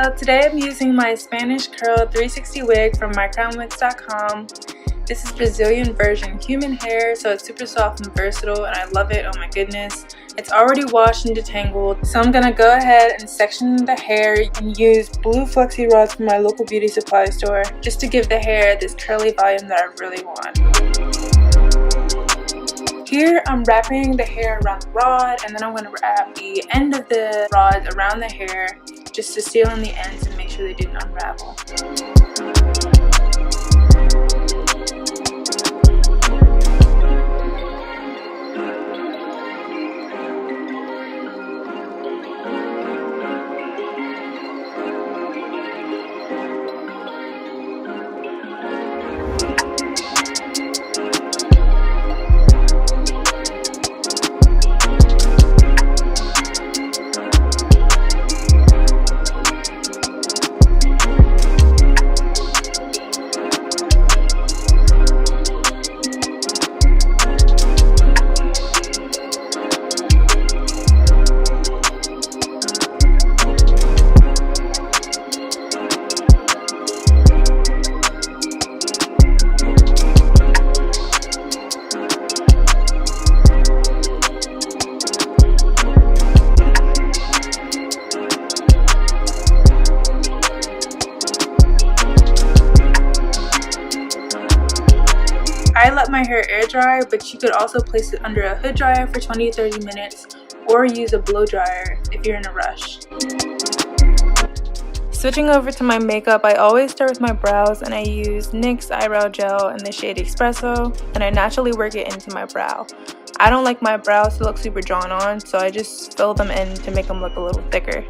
So today I'm using my Spanish Curl 360 wig from micrownwigs.com. This is Brazilian version human hair, so it's super soft and versatile and I love it. Oh my goodness. It's already washed and detangled, so I'm gonna go ahead and section the hair and use blue flexi rods from my local beauty supply store just to give the hair this curly volume that I really want. Here I'm wrapping the hair around the rod, and then I'm going to wrap the end of the rods around the hair just to seal in the ends and make sure they didn't unravel. I let my hair air dry, but you could also place it under a hood dryer for 20-30 minutes or use a blow dryer if you're in a rush. Switching over to my makeup, I always start with my brows and I use NYX eyebrow gel in the shade Espresso, and I naturally work it into my brow. I don't like my brows to look super drawn on, so I just fill them in to make them look a little thicker.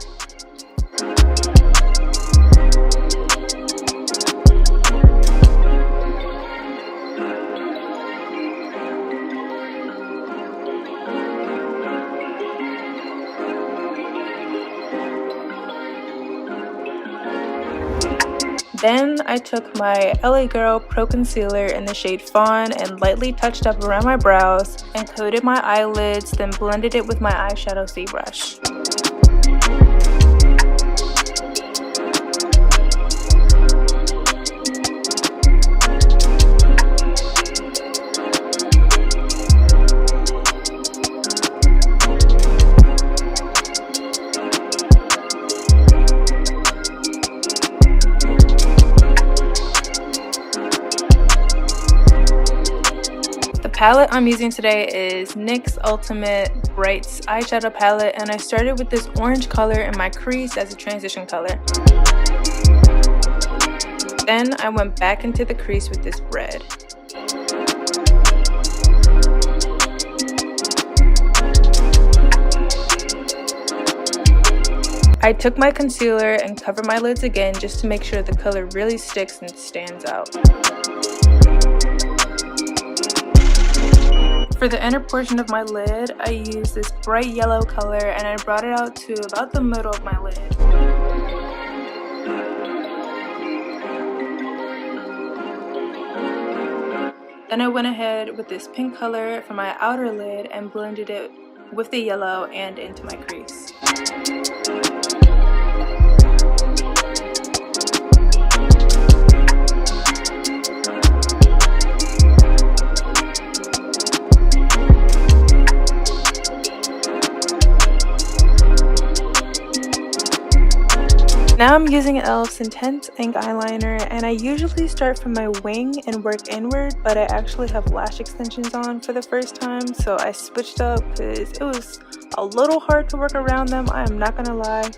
Then I took my LA Girl Pro Concealer in the shade Fawn and lightly touched up around my brows and coated my eyelids, then blended it with my eyeshadow C brush. The palette I'm using today is NYX Ultimate Brights eyeshadow palette, and I started with this orange color in my crease as a transition color. Then I went back into the crease with this red. I took my concealer and covered my lids again just to make sure the color really sticks and stands out. For the inner portion of my lid, I used this bright yellow color and I brought it out to about the middle of my lid. Then I went ahead with this pink color for my outer lid and blended it with the yellow and into my crease. Now I'm using e.l.f.'s Intense Ink Eyeliner, and I usually start from my wing and work inward, but I actually have lash extensions on for the first time, so I switched up because it was a little hard to work around them, I am not gonna lie.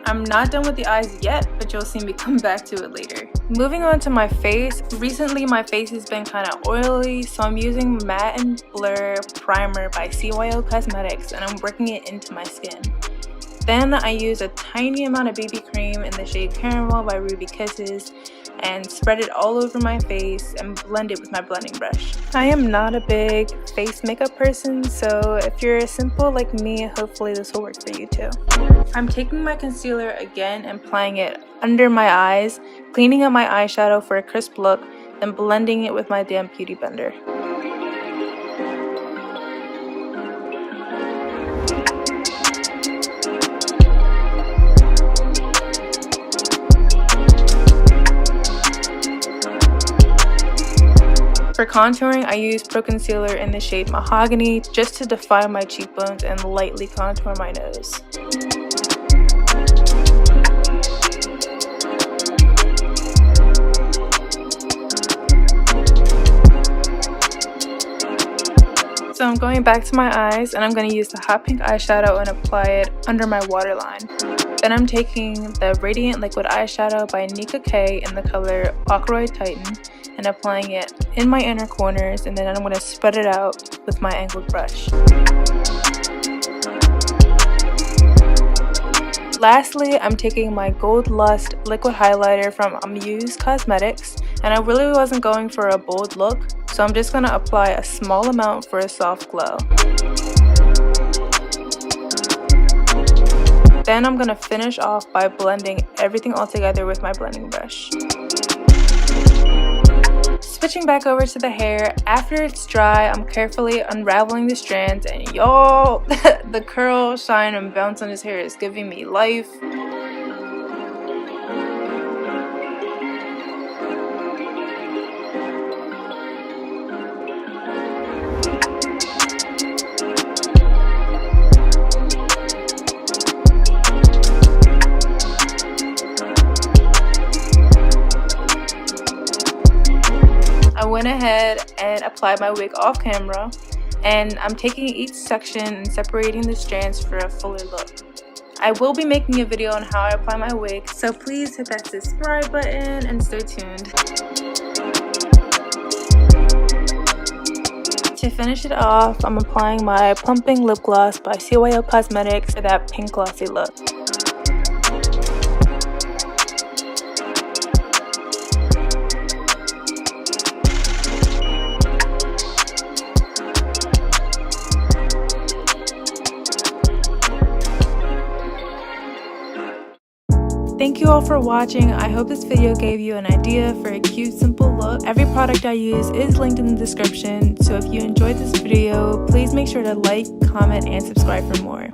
I'm not done with the eyes yet, but you'll see me come back to it later. Moving on to my face. Recently my face has been kind of oily, so I'm using Matte and Blur Primer by CYO Cosmetics and I'm working it into my skin. Then I use a tiny amount of BB cream in the shade Caramel by Ruby Kisses and spread it all over my face and blend it with my blending brush. I am not a big face makeup person, so if you're simple like me, hopefully this will work for you too. I'm taking my concealer again and applying it under my eyes, cleaning up my eyeshadow for a crisp look, then blending it with my damp beauty blender. For contouring, I use Pro Concealer in the shade Mahogany just to define my cheekbones and lightly contour my nose. So I'm going back to my eyes and I'm going to use the hot pink eyeshadow and apply it under my waterline. Then I'm taking the Radiant Liquid Eyeshadow by Nika K in the color Aquaroid Titan and applying it in my inner corners, and then I'm going to spread it out with my angled brush. Lastly, I'm taking my Gold Lust liquid highlighter from Amuse Cosmetics, and I really wasn't going for a bold look, so I'm just going to apply a small amount for a soft glow. Then I'm going to finish off by blending everything all together with my blending brush. Switching back over to the hair, after it's dry, I'm carefully unraveling the strands, and y'all, the curl, shine, and bounce on his hair is giving me life. I went ahead and applied my wig off camera, and I'm taking each section and separating the strands for a fuller look. I will be making a video on how I apply my wig, so please hit that subscribe button and stay tuned. To finish it off, I'm applying my Plumping Lip Gloss by CYO Cosmetics for that pink glossy look. Thank you all for watching. I hope this video gave you an idea for a cute, simple look. Every product I use is linked in the description, so if you enjoyed this video, please make sure to like, comment, and subscribe for more.